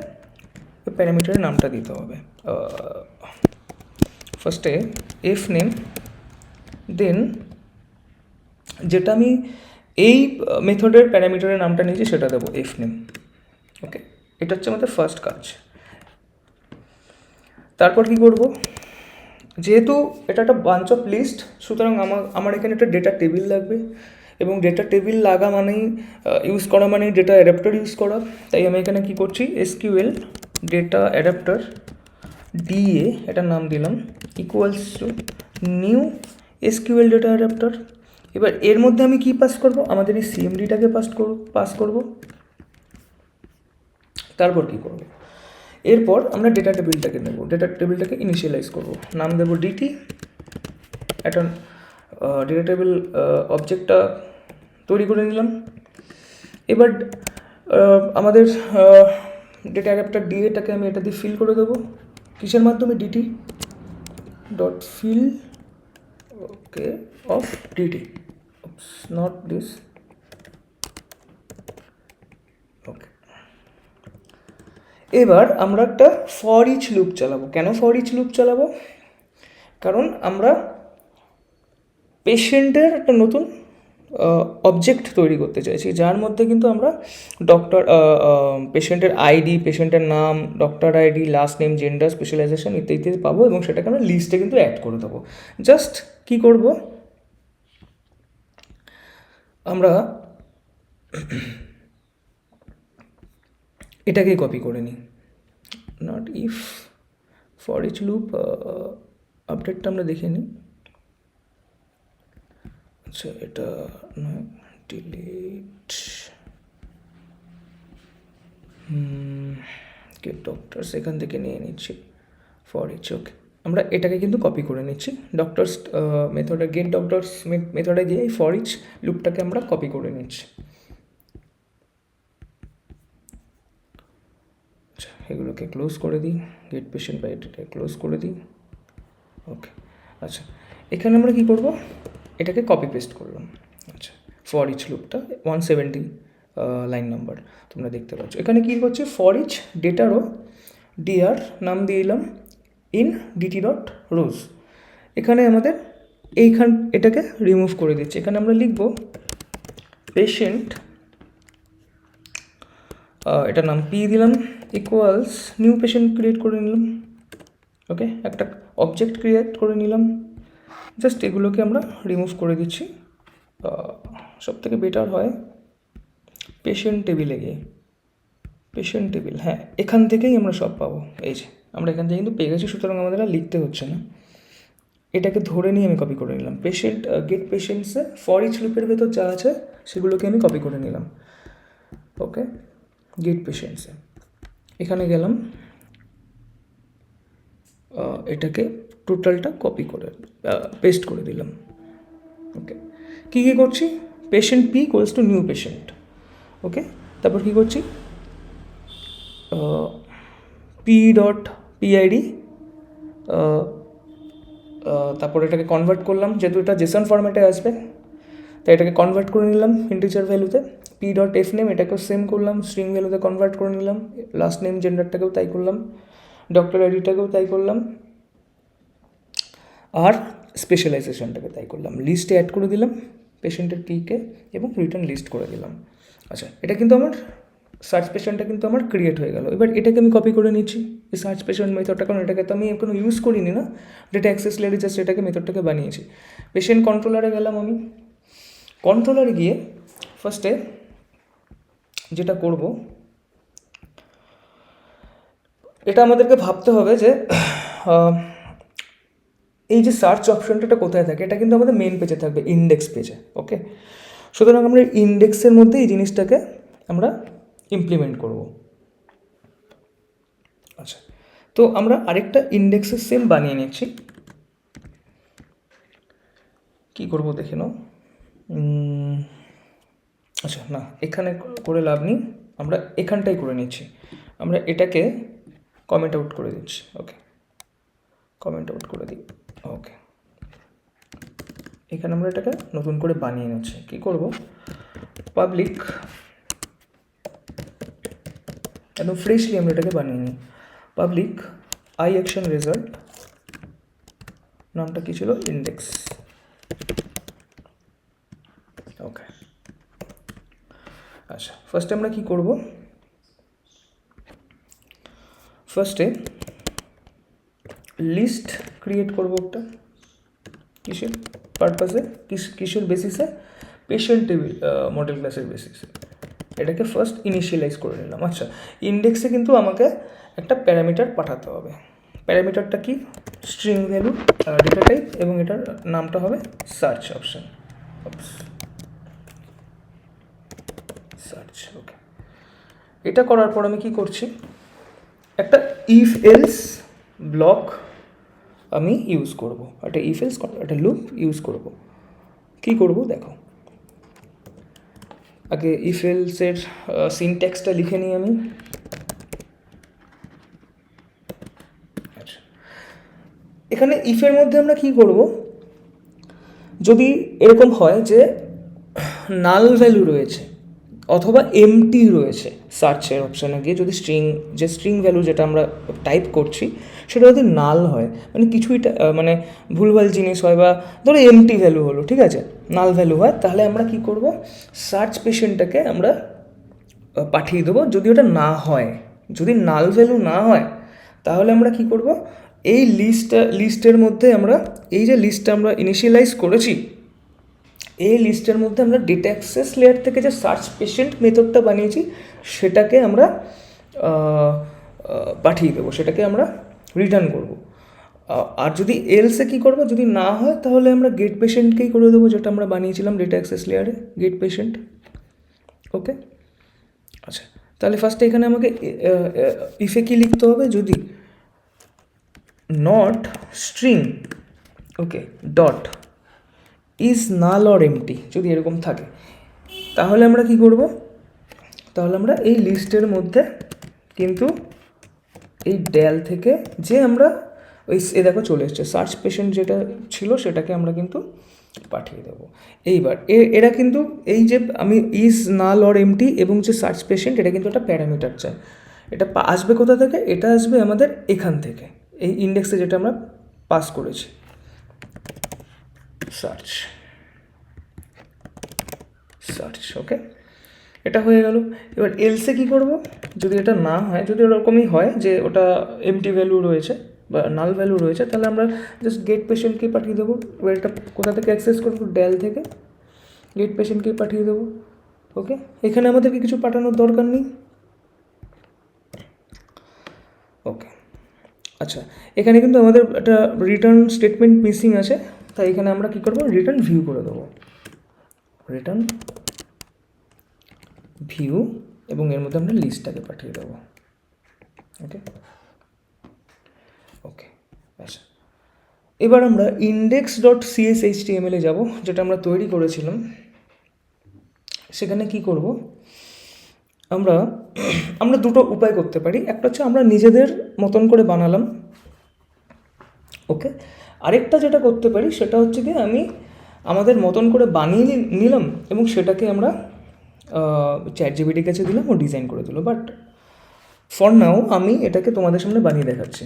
প্যারামিটারের নামটা দিতে হবে। ফার্স্টে এফ নেম, দেন যেটা আমি এই মেথডের প্যারামিটারের নামটা নিয়েছি সেটা দেবো এফ নেম। ওকে, এটা হচ্ছে আমাদের ফার্স্ট কাজ। তারপর কি করব? যেহেতু এটা একটা বাঞ্চ অফ লিস্ট, সুতরাং আমার এখানে একটা ডেটা টেবিল লাগবে, এবং ডেটা টেবিল লাগা মানেই ইউজ করা মানেই ডেটা অ্যাডাপ্টার ইউজ করা। তাই আমি এখানে কি করছি? এসকিউএল ডেটা অ্যাডাপ্টার ডিএ, এটার নাম দিলাম equals to new SQL data adapter. এবার এর মধ্যে আমি কি পাস করব? আমাদের এই সিএমডিটাকে পাস করব। তারপর কি করব? এরপর আমরা ডেটা টেবিলটাকে নেব, ডেটা টেবিলটাকে ইনিশিয়ালাইজ করব, নাম দেব ডিটি। একটা ডেটা টেবিল অবজেক্টটা তৈরি করে নিলাম। এবার আমাদের ডেটা অ্যাডাপ্টার ডিএটাকে আমি এটা দিয়ে ফিল করে দেবো। কিসের মাধ্যমে? DT dot fill, okay, of DT, not this. Okay, এবার আমরা একটা ফর ইচ লুপ চালাবো। কেন ফর ইচ লুপ চালাবো? কারণ আমরা পেশেন্টের একটা নতুন অবজেক্ট তৈরি করতে চাইছি, যার মধ্যে কিন্তু আমরা ডক্টর, পেশেন্টের আইডি, পেশেন্টের নাম, doctor ID, last name, gender, specialisation ইত্যাদি পাবো, এবং সেটাকে আমরা লিস্টে কিন্তু অ্যাড করে দেবো। জাস্ট কি করব? আমরা এটাকেই কপি করে নিই, not if for each loop আপডেটটা আমরা দেখে নিই। আচ্ছা, এটা নয়, ডিলিট গেট ডক্টরস, এখান থেকে নিয়ে নিচ্ছি ফর ইচ। ওকে, আমরা এটাকে কিন্তু কপি করে নিচ্ছি ডক্টরস মেথডে, গেট ডক্টরস মেথডে গিয়ে ফর ইচ লুপটাকে আমরা কপি করে নিচ্ছি। আচ্ছা, এগুলোকে ক্লোজ করে দিই, গেট পেশেন্ট বা এটাকে ক্লোজ করে দিই। ওকে, আচ্ছা, এখানে আমরা কি করব? এটাকে কপি পেস্ট করলাম। আচ্ছা, ফর ইচ লুপটা 170 লাইন নাম্বার তোমরা দেখতে পাচ্ছ। এখানে কী করছে? For each data row DR নাম দিয়ে দিলাম ইন ডিটি ডট রোজ। এখানে আমাদের এটাকে রিমুভ করে দিচ্ছি। এখানে আমরা লিখব পেশেন্ট, এটার নাম পি দিলাম, ইকুয়ালস নিউ পেশেন্ট ক্রিয়েট করে নিলাম। ওকে, একটা অবজেক্ট ক্রিয়েট করে নিলাম। জাস্ট এগুলোকে আমরা রিমুভ করে দিচ্ছি। সব থেকে বেটার হয় পেশেন্ট টেবিলে গিয়ে, পেশেন্ট টেবিল, হ্যাঁ এখান থেকেই আমরা সব পাবো। এই যে আমরা এখান থেকে কিন্তু পেয়ে গেছি, সুতরাং আমাদের আর লিখতে হচ্ছে না। এটাকে ধরে নিয়ে আমি কপি করে নিলাম। পেশেন্ট গেট পেশেন্টসে ফর ইচ লুপের ভেতর যা আছে সেগুলোকে আমি কপি করে নিলাম। ওকে, গেট পেশেন্টসে এখানে গেলাম, এটাকে টোটালটা কপি করে পেস্ট করে দিলাম। ওকে, কী কী করছি? Patient P equals to new patient. Okay, তারপর কী করছি? পি ডট পিআইডি, তারপর এটাকে কনভার্ট করলাম, যেহেতু এটা জেসন ফরম্যাটে আসবে তাই এটাকে কনভার্ট করে নিলাম ইন্টিজার ভ্যালুতে। পি ডট এফ নেম এটাকেও সেম করলাম, স্ট্রিং ভ্যালুতে কনভার্ট করে নিলাম। লাস্ট নেম জেন্ডারটাকেও তাই করলাম, ডক্টর আইডিটাকেও তাই করলাম, আর স্পেশালাইজেশনটাকে তাই করলাম। লিস্টে অ্যাড করে দিলাম পেশেন্টের পিকে এবং রিটার্ন লিস্ট করে দিলাম। আচ্ছা, এটা কিন্তু আমার সার্চ পেশেন্টটা কিন্তু আমার ক্রিয়েট হয়ে গেল। এবার এটাকে আমি কপি করে নিচ্ছি, এই সার্চ পেশেন্ট মেথডটা, কারণ এটাকে তো আমি কোনো ইউজ করিনি না, ডেটা অ্যাক্সেস লেয়ারে জাস্ট এটাকে মেথডটাকে বানিয়েছি। পেশেন্ট কন্ট্রোলারে গেলাম আমি। কন্ট্রোলারে গিয়ে ফার্স্টে যেটা করব, এটা আমাদেরকে ভাবতে হবে যে এই যে সার্চ অপশনটা কোথায় থাকে। এটা কিন্তু আমাদের মেন পেজে থাকবে, ইন্ডেক্স পেজে। ওকে, সুতরাং আমরা ইন্ডেক্সের মধ্যে এই জিনিসটাকে আমরা ইমপ্লিমেন্ট করব। আচ্ছা, তো আমরা আরেকটা ইন্ডেক্সের সেম বানিয়ে নিচ্ছি। কী করব দেখে নাও। আচ্ছা না, এখানে করে লাভ নেই, আমরা এখানটাই করে নিচ্ছি। আমরা এটাকে কমেন্ট আউট করে দিচ্ছি। ওকে, কমেন্ট আউট করে দিই। ওকে, এখানে আমরা এটাকে নতুন করে বানিয়ে নিচ্ছি। কী করব? পাবলিক, একদম ফ্রেশলি আমরা এটাকে বানিয়ে নিই। পাবলিক আই অ্যাকশন রেজাল্ট, নামটা কী ছিল? ইন্ডেক্স। ওকে, আচ্ছা ফার্স্টে আমরা কী করব? ফার্স্টে লিস্ট ক্রিয়েট করবো একটা, কিসের পারপাসে, কিসের বেসিসে? পেশেন্ট টেবিল মডেল ক্লাসের বেসিসে। এটাকে ফার্স্ট ইনিশিয়ালাইজ করে নিলাম। আচ্ছা, ইন্ডেক্সে কিন্তু আমাকে একটা প্যারামিটার পাঠাতে হবে। প্যারামিটারটা কি? স্ট্রিং ভ্যালু, ডেটা টাইপ, এবং এটার নামটা হবে সার্চ অপশন। সার্চ। ওকে, এটা করার পর আমি কি করছি? একটা ইফ এলস ব্লক আমি ইউজ করব, একটা ইফ এলস একটা লুপ ইউজ করব। কী করব দেখো, আগে ইফ এলসের সিনট্যাক্সটা লিখে নিই আমি। আচ্ছা, এখানে ইফের মধ্যে আমরা কি করব? যদি এরকম হয় যে নাল ভ্যালু রয়েছে অথবা এমটি রয়েছে সার্চের অপশানে গিয়ে, যদি স্ট্রিং ভ্যালু যেটা আমরা টাইপ করছি সেটা যদি নাল হয়, মানে কিছুই মানে ভুলভাল জিনিস হয়, বা ধরো এমটি ভ্যালু হলো, ঠিক আছে, নাল ভ্যালু হয়, তাহলে আমরা কি করব? সার্চ পেশেন্টটাকে আমরা পাঠিয়ে দেবো। যদি ওটা না হয়, যদি নাল ভ্যালু না হয়, তাহলে আমরা কি করব? এই লিস্টের মধ্যে আমরা, এই যে লিস্টটা আমরা ইনিশিয়ালাইজ করেছি, এই লিস্টের মধ্যে আমরা ডেটা অ্যাক্সেস লেয়ার থেকে যে সার্চ পেশেন্ট মেথডটা বানিয়েছি সেটাকে আমরা পাঠিয়ে দেবো, সেটাকে আমরা রিটার্ন করব। আর যদি এলসে কী করবো? যদি না হয় তাহলে আমরা গেট পেশেন্টকেই করে দেবো, যেটা আমরা বানিয়েছিলাম ডেটা অ্যাক্সেস লেয়ারে, গেট পেশেন্ট। ওকে, আচ্ছা তাহলে ফার্স্টে এখানে আমাকে ইফে কী লিখতে হবে? যদি not string, okay, dot is null or empty, যদি এরকম থাকে তাহলে আমরা কি করব? তাহলে আমরা এই লিস্টের মধ্যে কিন্তু এই ডেল থেকে যে আমরা ওই দেখো চলে এসছে সার্চ পেশেন্ট যেটা ছিল সেটাকে আমরা কিন্তু পাঠিয়ে দেবো। এইবার এরা কিন্তু এই যে আমি ইজ নাল অর এমটি এবং যে সার্চ পেশেন্ট, এটা কিন্তু একটা প্যারামিটার চাই। এটা আসবে কোথা থেকে? এটা আসবে আমাদের এখান থেকে, এই ইন্ডেক্সে যেটা আমরা পাস করেছি, সার্চ। ওকে, এটা হয়ে গেল। এবার এলসে কী করব, যদি এটা না হয়, যদি ওরকমই হয় যে ওটা এমটি ভ্যালু রয়েছে বা নাল ভ্যালু রয়েছে, তাহলে আমরা জাস্ট গেট পেশেন্টকে পাঠিয়ে দেবো। এবার এটা কোথা থেকে অ্যাক্সেস করবো, ডেল থেকে গেট পেশেন্টকে পাঠিয়ে দেবো। ওকে, এখানে আমাদেরকে কিছু পাঠানোর দরকার নেই। ওকে, আচ্ছা, এখানে কিন্তু আমাদের একটা রিটার্ন স্টেটমেন্ট মিসিং আছে, তাই এখানে আমরা কী করবো, রিটার্ন ভিউ করে দেবো, রিটার্ন ভিউ, এবং এর মধ্যে আমরা লিস্টটাকে পাঠিয়ে দেবো। ওকে ওকে, আচ্ছা, এবার আমরা index.cshtml যাব, যেটা আমরা তৈরি করেছিলাম। সেখানে কি করব, আমরা আমরা দুটো উপায় করতে পারি। একটা হচ্ছে আমরা নিজেদের মতন করে বানালাম, ওকে। আরেকটা যেটা করতে পারি সেটা হচ্ছে কি, আমি আমাদের মতন করে বানিয়ে নিলাম এবং সেটাকে আমরা ChatGPT কাছে দিলাম, ও ডিজাইন করে দিল। বাট ফর নাও আমি এটাকে তোমাদের সামনে বানিয়ে দেখাচ্ছি।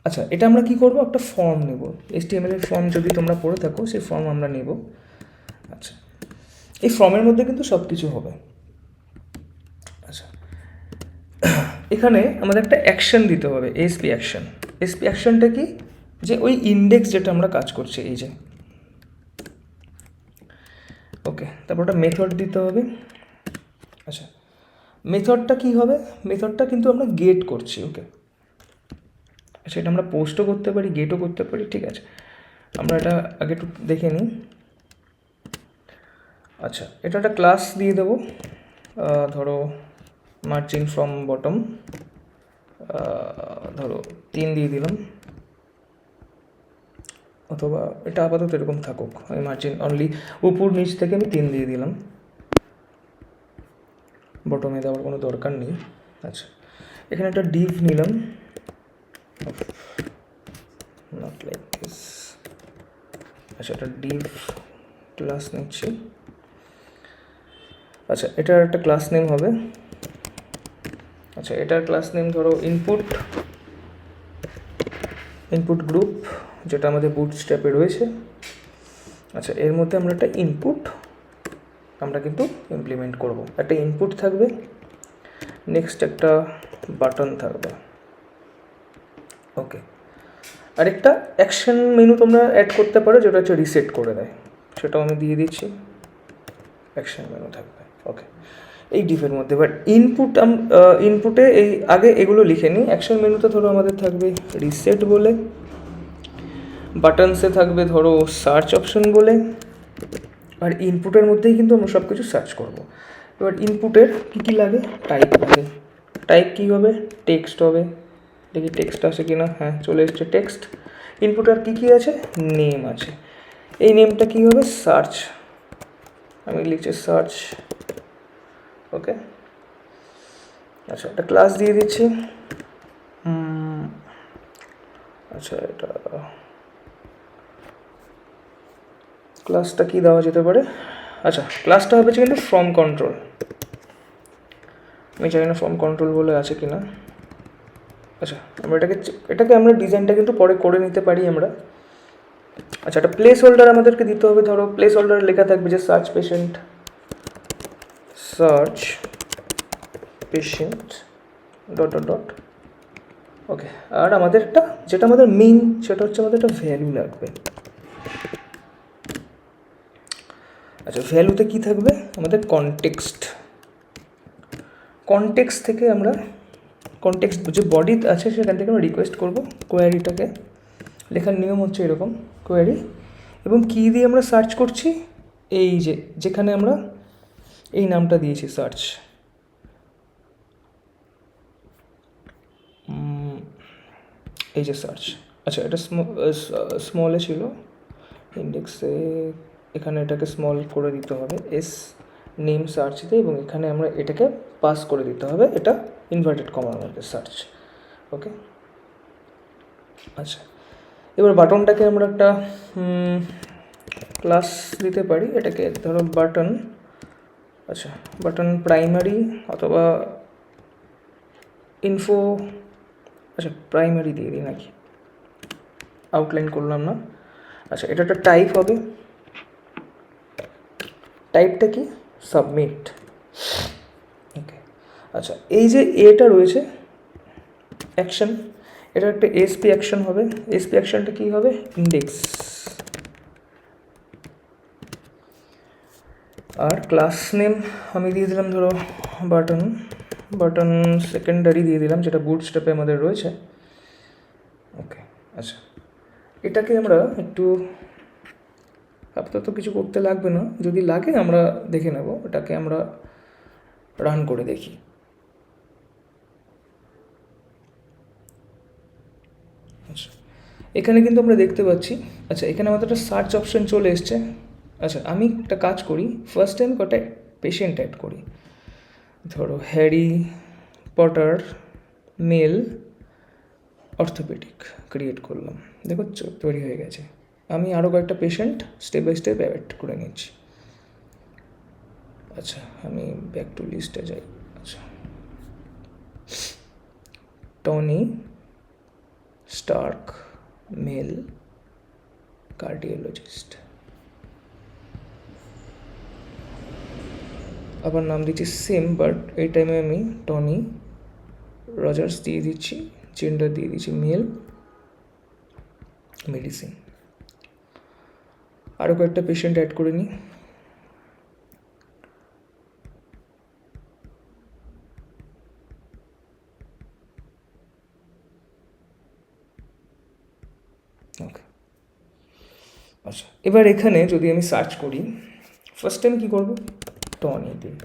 আচ্ছা, এটা আমরা কি করব, একটা ফর্ম নেব, HTML এর ফর্ম যদি তোমরা পড়ে থাকো, সেই ফর্ম আমরা নেব। আচ্ছা, এই ফর্মের মধ্যে কিন্তু সব কিছু হবে। আচ্ছা, এখানে আমাদের একটা অ্যাকশন দিতে হবে, এসপি অ্যাকশন। এসপি অ্যাকশনটা কি, যে ওই ইন্ডেক্স যেটা আমরা কাজ করছি, এই যে, ওকে, তারপর ওটা মেথড দিতে হবে। আচ্ছা, মেথডটা কি হবে, মেথডটা কিন্তু আমরা গেট করছি, ওকে। আচ্ছা, এটা আমরা পোস্টও করতে পারি, গেটও করতে পারি, ঠিক আছে। আমরা এটা আগে একটু দেখে নিই। আচ্ছা, এটা একটা ক্লাস দিয়ে দেবো, ধরো মার্জিন ফ্রম বটম, ধরো 3 দিয়ে দিলাম, অথবা এটা আপাতত এরকম থাকুক, আমি মার্জিন অনলি উপর নিচ থেকে আমি 3 দিয়ে দিলাম, বটমে দেওয়ার কোনো দরকার নেই। আচ্ছা, এখানে একটা ডিভ নিলাম, নট লাইক দিস। আচ্ছা, একটা ডিভ ক্লাস নিচ্ছি। আচ্ছা, এটার একটা ক্লাস নেম হবে, আচ্ছা, এটার ক্লাস নেম ধরো ইনপুট গ্রুপ, যেটা আমাদের বুটস্ট্র্যাপে রয়েছে। আচ্ছা, এর মধ্যে আমরা একটা ইনপুট আমরা কিন্তু ইমপ্লিমেন্ট করব। একটা ইনপুট থাকবে, নেক্সট একটা বাটন থাকবে, ওকে। আরেকটা অ্যাকশন মেনু তোমরা অ্যাড করতে পারো, যেটা হচ্ছে রিসেট করে দেয়, সেটাও আমি দিয়ে দিচ্ছি, অ্যাকশন মেনু থাকবে, ওকে। এই ডিফের মধ্যে এবার ইনপুটে এই আগে এগুলো লিখে নিই। অ্যাকশন মেনুতে ধরো আমাদের থাকবে রিসেট বলে, বাটনসে থাকবে ধরো সার্চ অপশন বলে, আর ইনপুটের মধ্যেই কিন্তু আমরা সব কিছু সার্চ করব। এবার ইনপুটের কী কী লাগে, টাইপ লাগে, টাইপ কী হবে, টেক্সট হবে, দেখি টেক্সট আসে কি না, হ্যাঁ চলে এসছে টেক্সট। ইনপুটের কী কী আছে, নেম আছে, এই নেমটা কী হবে, সার্চ, আমি লিখছি সার্চ, ওকে। আচ্ছা, একটা ক্লাস দিয়ে দিচ্ছি, আচ্ছা, এটা ক্লাসটা কি দেওয়া যেতে পারে, আচ্ছা, ক্লাসটা হবে কিন্তু ফ্রম কন্ট্রোল, আমি জানি না ফ্রম কন্ট্রোল বলে আছে কি না। আচ্ছা, আমরা এটাকে আমরা ডিজাইনটা কিন্তু পরে করে নিতে পারি আমরা। আচ্ছা, একটা প্লেস হোল্ডার আমাদেরকে দিতে হবে, ধরো প্লেস হোল্ডারে লেখা থাকবে যে search patient dot dot dot, okay. আর আমাদের একটা, যেটা আমাদের মেইন, সেটা হচ্ছে আমাদের একটা ভ্যালু লাগবে। আচ্ছা, ভ্যালুতে কি থাকবে, আমাদের কনটেক্সট থেকে আমরা কনটেক্সট যে বডি আছে সেখান থেকে আমরা রিকোয়েস্ট করব কোয়ারিটাকে। লেখার নিয়ম হচ্ছে এরকম, কোয়ারি, এবং কী দিয়ে আমরা সার্চ করছি, এই যে যেখানে আমরা এই নামটা দিয়েছি সার্চ, এই যে সার্চ। আচ্ছা, এটা স্মলে ছিল, ইন্ডেক্সে এখানে এটাকে স্মল করে দিতে হবে, এস নেম সার্চ দিয়ে, এবং এখানে আমরা এটাকে পাস করে দিতে হবে, এটা ইনভার্টেড কমার মধ্যে সার্চ, ওকে। আচ্ছা, এবার বাটনটাকে আমরা একটা ক্লাস দিতে পারি, এটাকে ধরো বাটন, আচ্ছা, বাটন প্রাইমারি অথবা ইনফো, আচ্ছা প্রাইমারি দিয়ে দিই নাকি, আউটলাইন করলাম না। আচ্ছা, এটা একটা টাইপ হবে, টাইপটা কি, সাবমিট, ওকে, আচ্ছা, এই যে এটা রয়েছে অ্যাকশন, এটা একটা এসপি অ্যাকশন হবে। এসপি অ্যাকশনটা কী হবে? ইন্ডেক্স। আর ক্লাস নেম আমি দিয়ে দিলাম ধরো বাটন, বাটন সেকেন্ডারি দিয়ে দিলাম, যেটা বুটস্ট্র্যাপে আমাদের রয়েছে। ওকে, আচ্ছা, এটাকে আমরা একটু, আপাতত কিছু করতে লাগবে না, যদি লাগে আমরা দেখে নেব। এটাকে আমরা রান করে দেখি। আচ্ছা, এখানে কিন্তু আমরা দেখতে পাচ্ছি, আচ্ছা এখানে আমাদের একটা সার্চ অপশন চলে এসছে। আচ্ছা, আমি একটা কাজ করি, ফার্স্ট টাইম কটা পেশেন্ট অ্যাড করি। ধরো Harry Potter male orthopaedic create করলাম, দেখো তৈরি হয়ে গেছে। আমি আরও কয়েকটা patient step by step add করে নিচ্ছি। আচ্ছা, আমি ব্যাক টু লিস্টে যাই। আচ্ছা, টনি স্টার্ক মেল কার্ডিওলজিস্ট, আবার নাম দিচ্ছি সেম, বাট এই টাইমে আমি টনি রজার্স দিয়ে দিচ্ছি, জেন্ডার দিয়ে দিচ্ছি মেল, মেডিসিন। আরও কয়েকটা পেশেন্ট অ্যাড করে নিই। ওকে, আচ্ছা, এবার এখানে যদি আমি সার্চ করি, ফার্স্ট টাইম কী করবো, টনি দিই,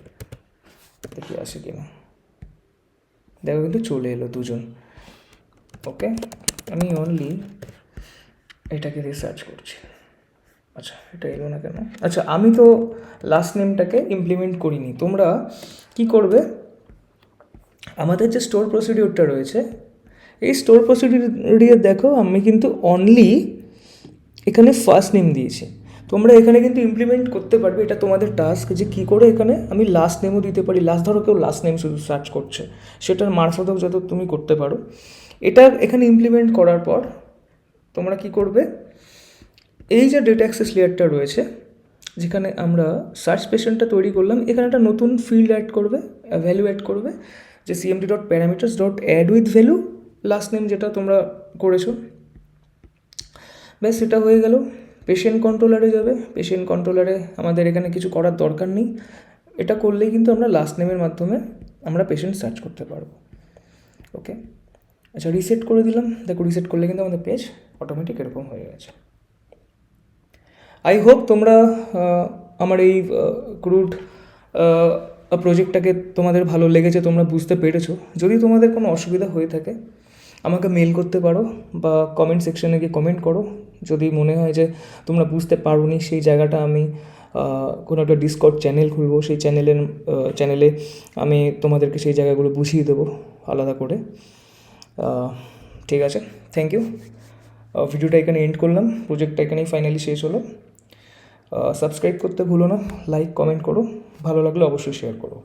দেখি আসে কি না। দেখো কিন্তু চলে এলো দুজন। ওকে, আমি অনলি এটাকে দিয়ে সার্চ করছি। আচ্ছা, এটা এলো না কেন? আচ্ছা, আমি তো লাস্ট নেমটাকে ইমপ্লিমেন্ট করিনি। তোমরা কি করবে, আমাদের যে স্টোর প্রসিডিওরটা রয়েছে, এই স্টোর প্রসিডিওর দেখো আমি কিন্তু অনলি এখানে ফার্স্ট নেম দিয়েছি। তোমরা এখানে কিন্তু ইমপ্লিমেন্ট করতে পারবে, এটা তোমাদের টাস্ক, যে কী করে এখানে আমি লাস্ট নেমও দিতে পারি। লাস্ট ধরো কেউ লাস্ট নেম শুধু সার্চ করছে, সেটার মারফতও যত তুমি করতে পারো। এটা এখানে ইমপ্লিমেন্ট করার পর তোমরা কি করবে, এই যে ডেটা অ্যাক্সেস লেয়ারটা রয়েছে, যেখানে আমরা সার্চ পেশেন্টটা তৈরি করলাম, এখানে একটা নতুন ফিল্ড অ্যাড করবে, ভ্যালু অ্যাড করবে, যে CMD dot parameters dot add with value last name, যেটা তোমরা করেছো। ব্যাস, সেটা হয়ে গেল। পেশেন্ট কন্ট্রোলারে যাবে, পেশেন্ট কন্ট্রোলারে আমাদের এখানে কিছু করার দরকার নেই। এটা করলেই কিন্তু আমরা লাস্ট নেমের মাধ্যমে আমরা পেশেন্ট সার্চ করতে পারবো। ওকে, আচ্ছা, রিসেট করে দিলাম। দেখো, রিসেট করলে কিন্তু আমাদের পেজ অটোমেটিক এরকম হয়ে গেছে। আই হোপ তোমরা আমার এই ক্রুড প্রজেক্টটাকে তোমাদের ভালো লেগেছে, তোমরা বুঝতে পেরেছো। যদি তোমাদের কোনো অসুবিধা হয়ে থাকে আমাকে মেল করতে পারো, বা কমেন্ট সেকশনে গিয়ে কমেন্ট করো। যদি মনে হয় যে তোমরা বুঝতে পারোনি, সেই জায়গাটা আমি কোনো একটা ডিসকর্ড চ্যানেল খুলবো, সেই চ্যানেলে আমি তোমাদেরকে সেই জায়গাগুলো বুঝিয়ে দেবো আলাদা করে। ঠিক আছে, থ্যাংক ইউ। ভিডিওটা এখানে এন্ড করলাম, প্রজেক্টটা এখানেই ফাইনালি শেষ হলো। সাবস্ক্রাইব করতে ভুলো না, লাইক কমেন্ট করো, ভালো লাগলে অবশ্যই শেয়ার করো।